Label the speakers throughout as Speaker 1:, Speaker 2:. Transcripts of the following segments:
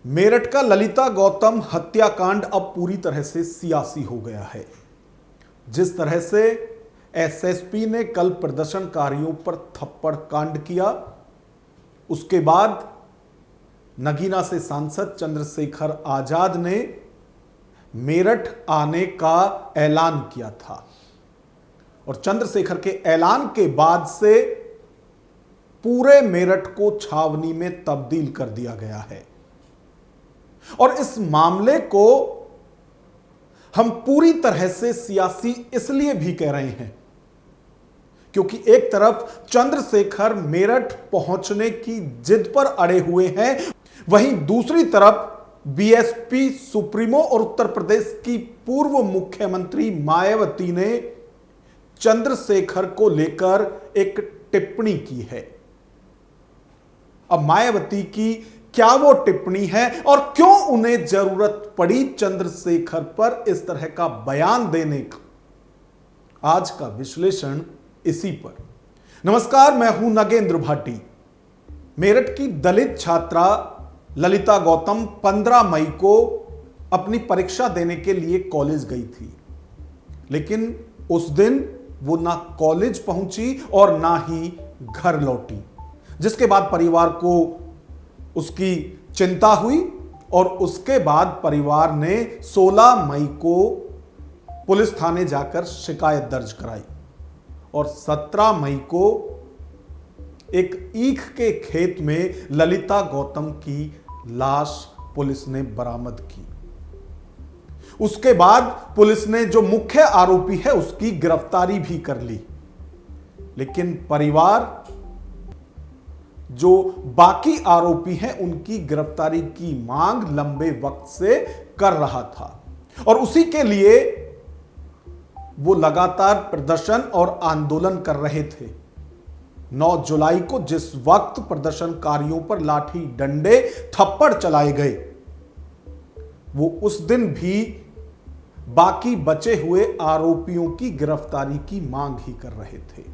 Speaker 1: मेरठ का ललिता गौतम हत्याकांड अब पूरी तरह से सियासी हो गया है। जिस तरह से एसएसपी ने कल प्रदर्शनकारियों पर थप्पड़ कांड किया, उसके बाद नगीना से सांसद चंद्रशेखर आजाद ने मेरठ आने का ऐलान किया था और चंद्रशेखर के ऐलान के बाद से पूरे मेरठ को छावनी में तब्दील कर दिया गया है। और इस मामले को हम पूरी तरह से सियासी इसलिए भी कह रहे हैं क्योंकि एक तरफ चंद्रशेखर मेरठ पहुंचने की जिद पर अड़े हुए हैं, वहीं दूसरी तरफ बीएसपी सुप्रीमो और उत्तर प्रदेश की पूर्व मुख्यमंत्री मायावती ने चंद्रशेखर को लेकर एक टिप्पणी की है। अब मायावती की क्या वो टिप्पणी है और क्यों उन्हें जरूरत पड़ी चंद्रशेखर पर इस तरह का बयान देने का, आज का विश्लेषण इसी पर। नमस्कार, मैं हूं नगेंद्र भाटी। मेरठ की दलित छात्रा ललिता गौतम 15 मई को अपनी परीक्षा देने के लिए कॉलेज गई थी, लेकिन उस दिन वो ना कॉलेज पहुंची और ना ही घर लौटी, जिसके बाद परिवार को उसकी चिंता हुई और उसके बाद परिवार ने 16 मई को पुलिस थाने जाकर शिकायत दर्ज कराई और 17 मई को एक ईख के खेत में ललिता गौतम की लाश पुलिस ने बरामद की। उसके बाद पुलिस ने जो मुख्य आरोपी है उसकी गिरफ्तारी भी कर ली, लेकिन परिवार जो बाकी आरोपी हैं उनकी गिरफ्तारी की मांग लंबे वक्त से कर रहा था और उसी के लिए वो लगातार प्रदर्शन और आंदोलन कर रहे थे। 9 जुलाई को जिस वक्त प्रदर्शनकारियों पर लाठी डंडे थप्पड़ चलाए गए, वो उस दिन भी बाकी बचे हुए आरोपियों की गिरफ्तारी की मांग ही कर रहे थे।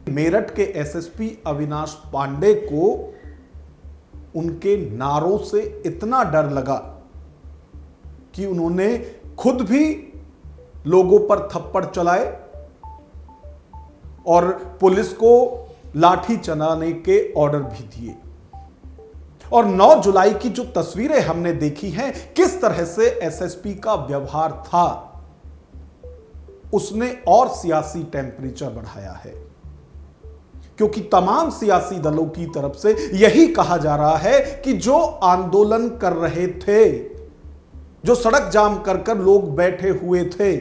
Speaker 1: मेरठ के एसएसपी अविनाश पांडे को उनके नारों से इतना डर लगा कि उन्होंने खुद भी लोगों पर थप्पड़ चलाए और पुलिस को लाठी चलाने के ऑर्डर भी दिए। और 9 जुलाई की जो तस्वीरें हमने देखी हैं, किस तरह से एसएसपी का व्यवहार था, उसने और सियासी टेंपरेचर बढ़ाया है, क्योंकि तमाम सियासी दलों की तरफ से यही कहा जा रहा है कि जो आंदोलन कर रहे थे, जो सड़क जाम कर कर लोग बैठे हुए थे,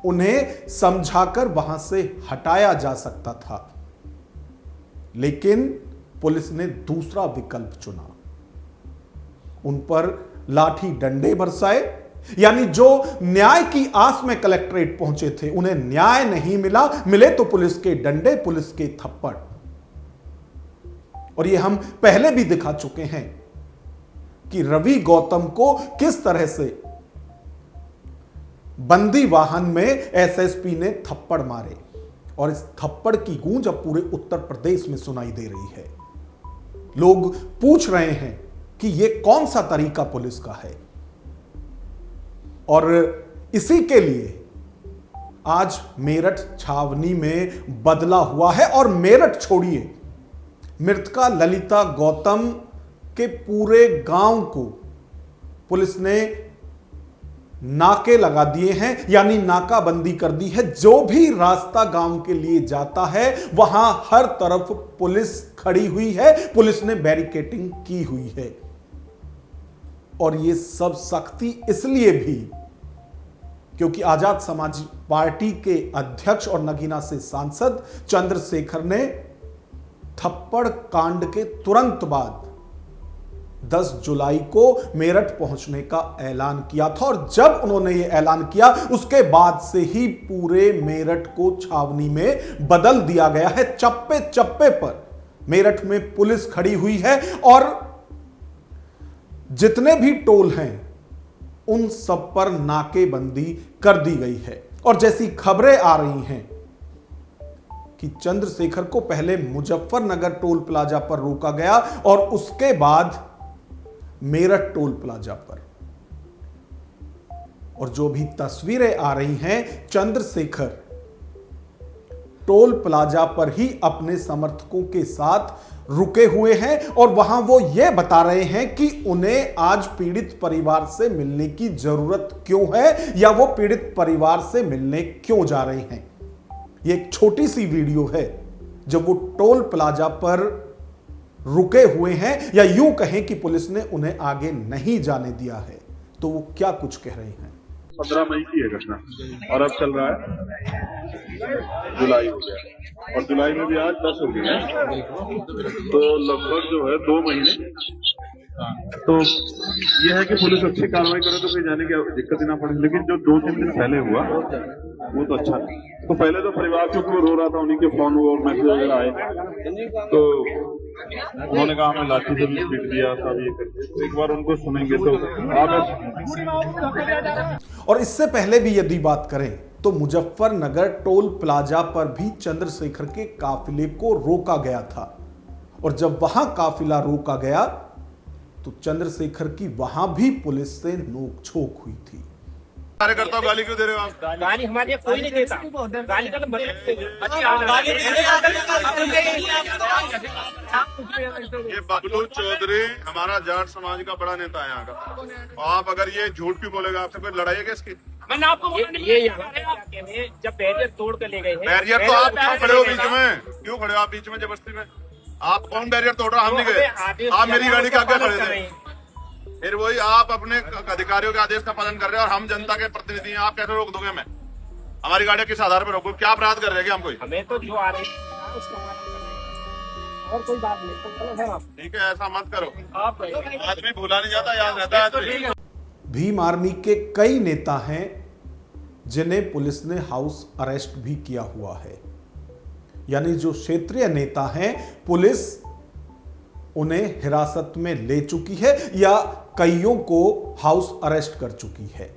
Speaker 1: उन्हें समझाकर वहां से हटाया जा सकता था, लेकिन पुलिस ने दूसरा विकल्प चुना। उन पर लाठी डंडे बरसाए, यानी जो न्याय की आस में कलेक्ट्रेट पहुंचे थे उन्हें न्याय नहीं मिला, मिले तो पुलिस के डंडे, पुलिस के थप्पड़। और ये हम पहले भी दिखा चुके हैं कि रवि गौतम को किस तरह से बंदी वाहन में एसएसपी ने थप्पड़ मारे और इस थप्पड़ की गूंज अब पूरे उत्तर प्रदेश में सुनाई दे रही है। लोग पूछ रहे हैं कि यह कौन सा तरीका पुलिस का है, और इसी के लिए आज मेरठ छावनी में बदला हुआ है। और मेरठ छोड़िए, मृतका ललिता गौतम के पूरे गांव को पुलिस ने नाके लगा दिए हैं, यानी नाकाबंदी कर दी है। जो भी रास्ता गांव के लिए जाता है वहां हर तरफ पुलिस खड़ी हुई है, पुलिस ने बैरिकेडिंग की हुई है। और यह सब सख्ती इसलिए भी क्योंकि आजाद समाज पार्टी के अध्यक्ष और नगीना से सांसद चंद्रशेखर ने थप्पड़ कांड के तुरंत बाद 10 जुलाई को मेरठ पहुंचने का ऐलान किया था और जब उन्होंने यह ऐलान किया उसके बाद से ही पूरे मेरठ को छावनी में बदल दिया गया है। चप्पे चप्पे पर मेरठ में पुलिस खड़ी हुई है और जितने भी टोल हैं उन सब पर नाकेबंदी कर दी गई है। और जैसी खबरें आ रही हैं कि चंद्रशेखर को पहले मुजफ्फरनगर टोल प्लाजा पर रोका गया और उसके बाद मेरठ टोल प्लाजा पर। और जो भी तस्वीरें आ रही हैं, चंद्रशेखर टोल प्लाजा पर ही अपने समर्थकों के साथ रुके हुए हैं और वहां वो ये बता रहे हैं कि उन्हें आज पीड़ित परिवार से मिलने की जरूरत क्यों है या वो पीड़ित परिवार से मिलने क्यों जा रहे हैं। ये एक छोटी सी वीडियो है जब वो टोल प्लाजा पर रुके हुए हैं, या यूं कहें कि पुलिस ने उन्हें आगे नहीं जाने दिया है। तो वो क्या कुछ कह रहे हैं।
Speaker 2: 15 मई की है घटना और अब चल रहा है जुलाई हो गया और जुलाई में भी आज 10 हो गया, तो लगभग जो है 2 महीने। तो ये है कि पुलिस अच्छी कार्रवाई करे तो कहीं जाने की दिक्कत ही ना पड़े, लेकिन जो 2-3 दिन पहले हुआ वो तो अच्छा नहीं। तो पहले तो परिवार क्योंकि वो रो रहा था, उन्हीं के फोन और मैसेज वगैरह आए तो उन्होंने कहा हमें लाठी से भी पीट दिया था, ये करके। तो एक बार उनको सुनेंगे तो
Speaker 1: और इससे पहले भी यदि बात करें तो मुजफ्फरनगर टोल प्लाजा पर भी चंद्रशेखर के काफिले को रोका गया था और जब वहां काफिला रोका गया तो चंद्रशेखर की वहां भी पुलिस से नोकझोंक हुई थी।
Speaker 2: कार्यकर्ता गाली क्यों दे रहे हो आप?
Speaker 3: गाली हमारे कोई नहीं देता। गाली का तो
Speaker 2: ये बबलू चौधरी हमारा जाट समाज का बड़ा नेता है यहाँ का। आप अगर ये झूठ क्यों बोलेगा, आपसे कोई लड़ाई है क्या इसकी?
Speaker 3: मैंने आपको ये जब बैरियर तोड़ कर ले गए हैं।
Speaker 2: बैरियर तो आप क्यों खड़े हो बीच में? क्यों खड़े हो आप बीच में जबरदस्ती में? आप कौन बैरियर तोड़ रहा? हम नहीं गए, आप मेरी गाड़ी के आगे खड़े थे। फिर वही आप अपने अधिकारियों के आदेश का पालन कर रहे हैं और हम जनता के प्रतिनिधि हैं, आप कैसे रोक दोगे हमें? हमारी गाड़ी किस आधार पर रोको? क्या अपराध कर रहे हैं हम? कोई
Speaker 3: हमें तो जो आ रही है और कोई बात नहीं, तो चलो सर आप
Speaker 2: ठीक है, ऐसा मत करो।
Speaker 3: आप
Speaker 2: आदमी भूला नहीं जाता, याद रहता है।
Speaker 1: भीम आर्मी के कई नेता हैं जिन्हें पुलिस ने हाउस अरेस्ट भी किया हुआ है, यानी जो क्षेत्रीय नेता हैं पुलिस उन्हें हिरासत में ले चुकी है या कईयों को हाउस अरेस्ट कर चुकी है।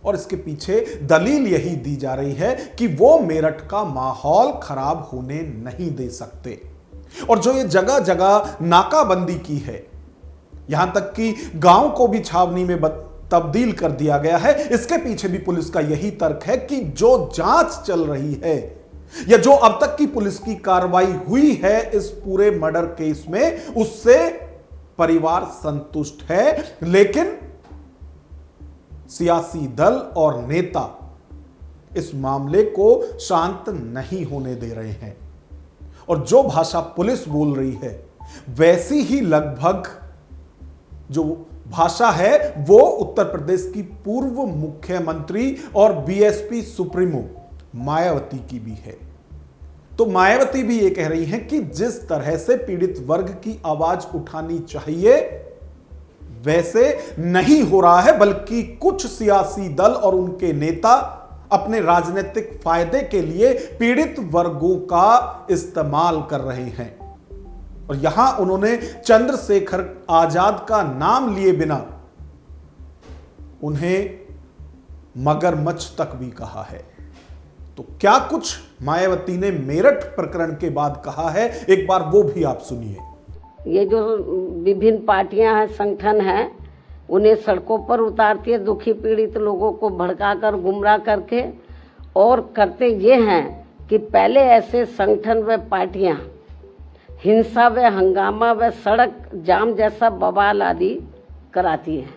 Speaker 1: और इसके पीछे दलील यही दी जा रही है कि वो मेरठ का माहौल खराब होने नहीं दे सकते और जो ये जगह जगह नाकाबंदी की है, यहां तक कि गांव को भी छावनी में तब्दील कर दिया गया है, इसके पीछे भी पुलिस का यही तर्क है कि जो जांच चल रही है या जो अब तक की पुलिस की कार्रवाई हुई है इस पूरे मर्डर केस में, उससे परिवार संतुष्ट है, लेकिन सियासी दल और नेता इस मामले को शांत नहीं होने दे रहे हैं। और जो भाषा पुलिस बोल रही है वैसी ही लगभग जो भाषा है वो उत्तर प्रदेश की पूर्व मुख्यमंत्री और बीएसपी सुप्रीमो मायावती की भी है। तो मायावती भी ये कह रही हैं कि जिस तरह से पीड़ित वर्ग की आवाज उठानी चाहिए वैसे नहीं हो रहा है, बल्कि कुछ सियासी दल और उनके नेता अपने राजनीतिक फायदे के लिए पीड़ित वर्गों का इस्तेमाल कर रहे हैं। और यहां उन्होंने चंद्रशेखर आजाद का नाम लिए बिना उन्हें मगरमच्छ तक भी कहा है। तो क्या कुछ मायावती ने मेरठ प्रकरण के बाद कहा है, एक बार वो भी आप सुनिए।
Speaker 4: ये जो विभिन्न पार्टियां हैं, संगठन हैं, उन्हें सड़कों पर उतारती है, दुखी पीड़ित लोगों को भड़काकर गुमराह करके, और करते ये हैं कि पहले ऐसे संगठन व पार्टियां हिंसा व हंगामा व सड़क जाम जैसा बवाल आदि कराती हैं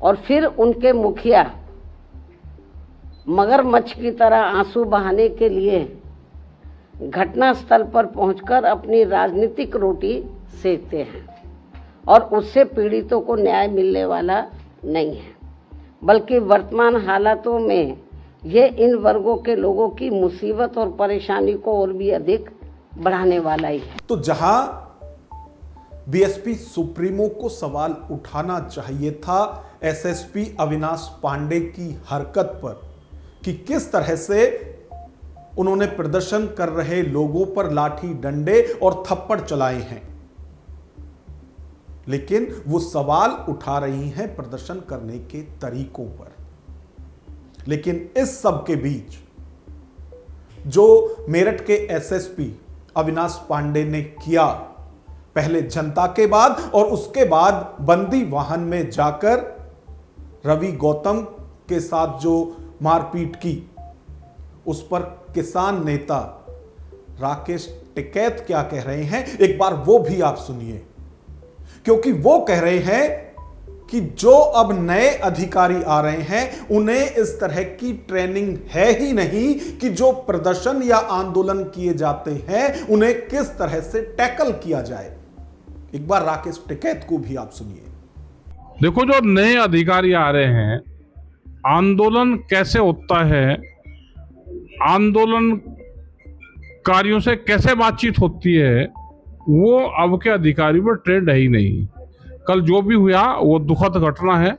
Speaker 4: और फिर उनके मुखिया मगरमच्छ की तरह आंसू बहाने के लिए घटनास्थल पर पहुंचकर अपनी राजनीतिक रोटी सेकते हैं और उससे पीड़ितों को न्याय मिलने वाला नहीं है, बल्कि वर्तमान हालातों में ये इन वर्गों के लोगों की मुसीबत और परेशानी को और भी अधिक बढ़ाने वाला ही है।
Speaker 1: तो जहां बीएसपी सुप्रीमो को सवाल उठाना चाहिए था एसएसपी अविनाश पांडे की हरकत पर कि किस तरह से उन्होंने प्रदर्शन कर रहे लोगों पर लाठी डंडे और थप्पड़ चलाए हैं, लेकिन वो सवाल उठा रही हैं प्रदर्शन करने के तरीकों पर। लेकिन इस सब के बीच जो मेरठ के एसएसपी अविनाश पांडे ने किया पहले जनता के बाद और उसके बाद बंदी वाहन में जाकर रवि गौतम के साथ जो मारपीट की, उस पर किसान नेता राकेश टिकैत क्या कह रहे हैं, एक बार वो भी आप सुनिए। क्योंकि वो कह रहे हैं कि जो अब नए अधिकारी आ रहे हैं उन्हें इस तरह की ट्रेनिंग है ही नहीं कि जो प्रदर्शन या आंदोलन किए जाते हैं उन्हें किस तरह से टैकल किया जाए। एक बार राकेश टिकैत को भी आप सुनिए।
Speaker 5: देखो, जो नए अधिकारी आ रहे हैं, आंदोलन कैसे होता है, आंदोलनकारियों से कैसे बातचीत होती है, वो अब के अधिकारियों में ट्रेंड है ही नहीं। कल जो भी हुआ वो दुखद घटना है।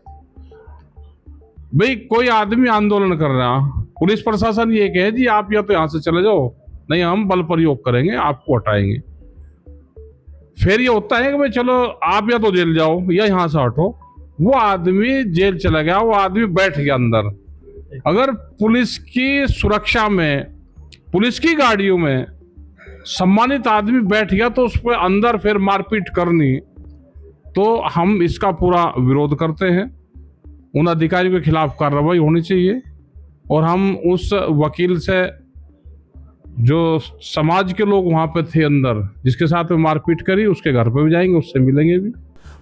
Speaker 5: भाई, कोई आदमी आंदोलन कर रहा, पुलिस प्रशासन ये कहे जी आप या तो यहाँ से चले जाओ, नहीं हम बल प्रयोग करेंगे, आपको हटाएंगे। फिर ये होता है कि भाई चलो आप या तो जेल जाओ या यहाँ से हटो। वो आदमी जेल चला गया, वो आदमी बैठ गया अंदर। अगर पुलिस की सुरक्षा में, पुलिस की गाड़ियों में सम्मानित आदमी बैठ गया तो उस पर अंदर फिर मारपीट करनी, तो हम इसका पूरा विरोध करते हैं। उन अधिकारियों के खिलाफ कार्रवाई होनी चाहिए और हम उस वकील से, जो समाज के लोग वहां पे थे अंदर, जिसके साथ में मारपीट करी, उसके घर पे भी जाएंगे, उससे मिलेंगे भी।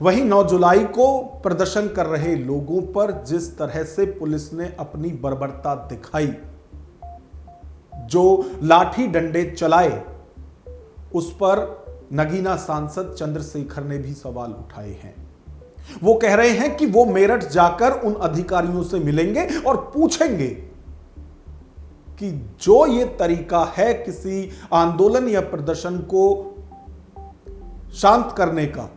Speaker 1: वहीं 9 जुलाई को प्रदर्शन कर रहे लोगों पर जिस तरह से पुलिस ने अपनी बर्बरता दिखाई, जो लाठी डंडे चलाए, उस पर नगीना सांसद चंद्रशेखर ने भी सवाल उठाए हैं। वो कह रहे हैं कि वो मेरठ जाकर उन अधिकारियों से मिलेंगे और पूछेंगे कि जो ये तरीका है किसी आंदोलन या प्रदर्शन को शांत करने का,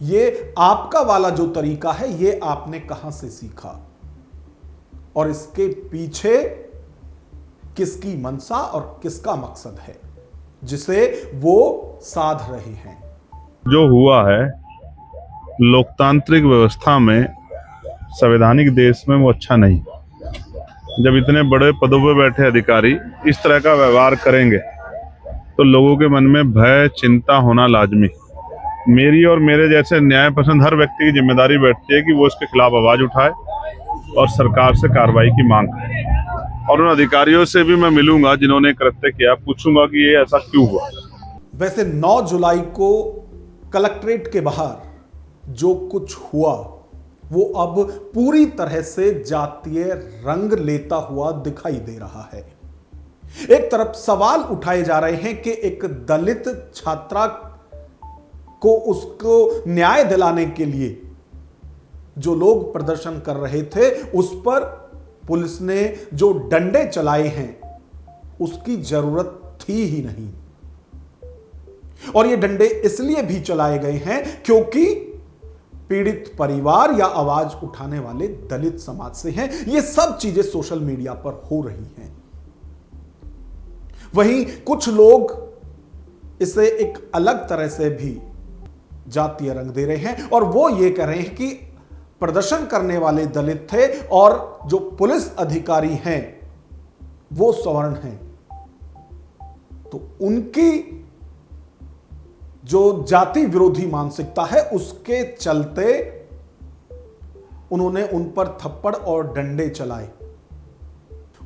Speaker 1: ये आपका वाला जो तरीका है, ये आपने कहां से सीखा और इसके पीछे किसकी मंशा और किसका मकसद है जिसे वो साध रहे हैं।
Speaker 2: जो हुआ है लोकतांत्रिक व्यवस्था में, संवैधानिक देश में, वो अच्छा नहीं। जब इतने बड़े पदों पर बैठे अधिकारी इस तरह का व्यवहार करेंगे तो लोगों के मन में भय, चिंता होना लाजमी। मेरी और मेरे जैसे न्याय पसंद हर व्यक्ति की जिम्मेदारी बैठती है कि वो इसके खिलाफ आवाज उठाए और सरकार से कार्रवाई की मांग करे। और उन अधिकारियों से भी मैं मिलूंगा जिन्होंने कृत्य किया, पूछूंगा कि ये ऐसा क्यों हुआ।
Speaker 1: वैसे 9 जुलाई को कलेक्ट्रेट के बाहर जो कुछ हुआ वो अब पूरी तरह से जातीय रंग लेता हुआ दिखाई दे रहा है। एक तरफ सवाल उठाए जा रहे हैं कि एक दलित छात्रा को उसको न्याय दिलाने के लिए जो लोग प्रदर्शन कर रहे थे उस पर पुलिस ने जो डंडे चलाए हैं उसकी जरूरत थी ही नहीं। और ये डंडे इसलिए भी चलाए गए हैं क्योंकि पीड़ित परिवार या आवाज उठाने वाले दलित समाज से हैं। ये सब चीजें सोशल मीडिया पर हो रही हैं। वहीं कुछ लोग इसे एक अलग तरह से भी जातीय रंग दे रहे हैं और वो ये कह रहे हैं कि प्रदर्शन करने वाले दलित थे और जो पुलिस अधिकारी हैं वो सवर्ण हैं, तो उनकी जो जाति विरोधी मानसिकता है उसके चलते उन्होंने उन पर थप्पड़ और डंडे चलाए।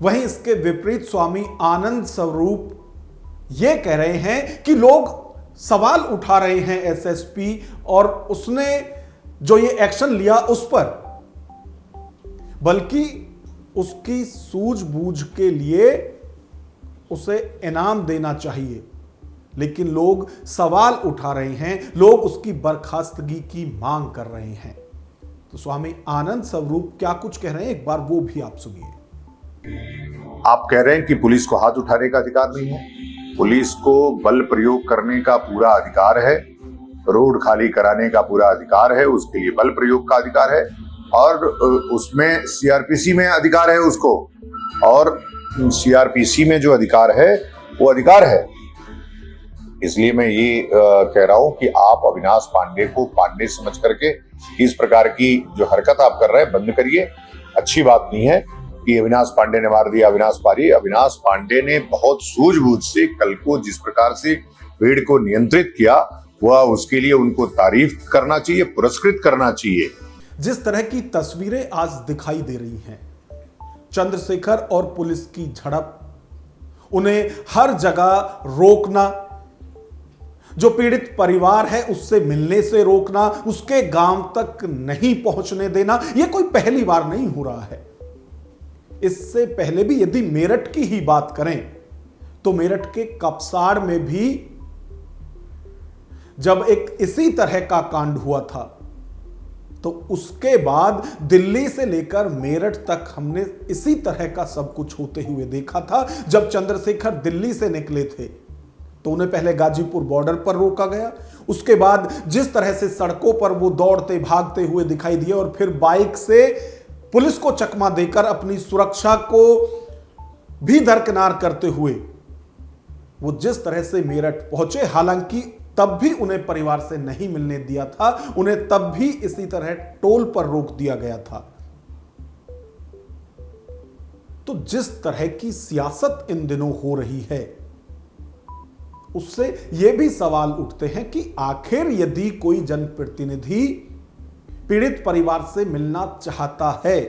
Speaker 1: वहीं इसके विपरीत स्वामी आनंद स्वरूप ये कह रहे हैं कि लोग सवाल उठा रहे हैं एसएसपी और उसने जो ये एक्शन लिया उस पर, बल्कि उसकी सूझबूझ के लिए उसे इनाम देना चाहिए। लेकिन लोग सवाल उठा रहे हैं, लोग उसकी बर्खास्तगी की मांग कर रहे हैं। तो स्वामी आनंद स्वरूप क्या कुछ कह रहे हैं, एक बार वो भी आप सुनिए।
Speaker 6: आप कह रहे हैं कि पुलिस को हाथ उठाने का अधिकार नहीं है, पुलिस को बल प्रयोग करने का पूरा अधिकार है, रोड खाली कराने का पूरा अधिकार है, उसके लिए बल प्रयोग का अधिकार है और उसमें सीआरपीसी में अधिकार है उसको, और सीआरपीसी में जो अधिकार है वो अधिकार है। इसलिए मैं ये कह रहा हूं कि आप अविनाश पांडे को पांडे समझ करके इस प्रकार की जो हरकत आप कर रहे हैं बंद करिए। अच्छी बात नहीं है कि अविनाश पांडे ने मार दिया, अविनाश पांडे ने बहुत सूझबूझ से कल को जिस प्रकार से भीड़ को नियंत्रित किया, वह उसके लिए उनको तारीफ करना चाहिए, पुरस्कृत करना चाहिए।
Speaker 1: जिस तरह की तस्वीरें आज दिखाई दे रही हैं, चंद्रशेखर और पुलिस की झड़प, उन्हें हर जगह रोकना, जो पीड़ित परिवार है उससे मिलने से रोकना, उसके गांव तक नहीं पहुंचने देना, यह कोई पहली बार नहीं हो रहा है। इससे पहले भी यदि मेरठ की ही बात करें तो मेरठ के कपसाड़ में भी जब एक इसी तरह का कांड हुआ था तो उसके बाद दिल्ली से लेकर मेरठ तक हमने इसी तरह का सब कुछ होते हुए देखा था। जब चंद्रशेखर दिल्ली से निकले थे तो उन्हें पहले गाजीपुर बॉर्डर पर रोका गया, उसके बाद जिस तरह से सड़कों पर वो दौड़ते भागते हुए दिखाई दिए और फिर बाइक से पुलिस को चकमा देकर अपनी सुरक्षा को भी दरकिनार करते हुए वो जिस तरह से मेरठ पहुंचे, हालांकि तब भी उन्हें परिवार से नहीं मिलने दिया था, उन्हें तब भी इसी तरह टोल पर रोक दिया गया था। तो जिस तरह की सियासत इन दिनों हो रही है उससे यह भी सवाल उठते हैं कि आखिर यदि कोई जनप्रतिनिधि पीड़ित परिवार से मिलना चाहता है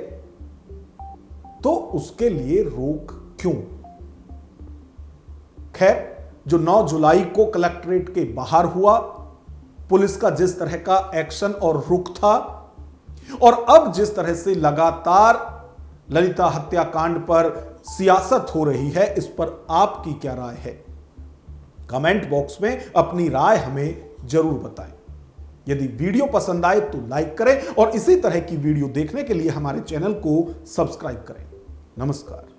Speaker 1: तो उसके लिए रोक क्यों? खैर, जो 9 जुलाई को कलेक्ट्रेट के बाहर हुआ, पुलिस का जिस तरह का एक्शन और रुख था, और अब जिस तरह से लगातार ललिता हत्याकांड पर सियासत हो रही है, इस पर आपकी क्या राय है? कमेंट बॉक्स में अपनी राय हमें जरूर बताएं। यदि वीडियो पसंद आए तो लाइक करें और इसी तरह की वीडियो देखने के लिए हमारे चैनल को सब्सक्राइब करें। नमस्कार।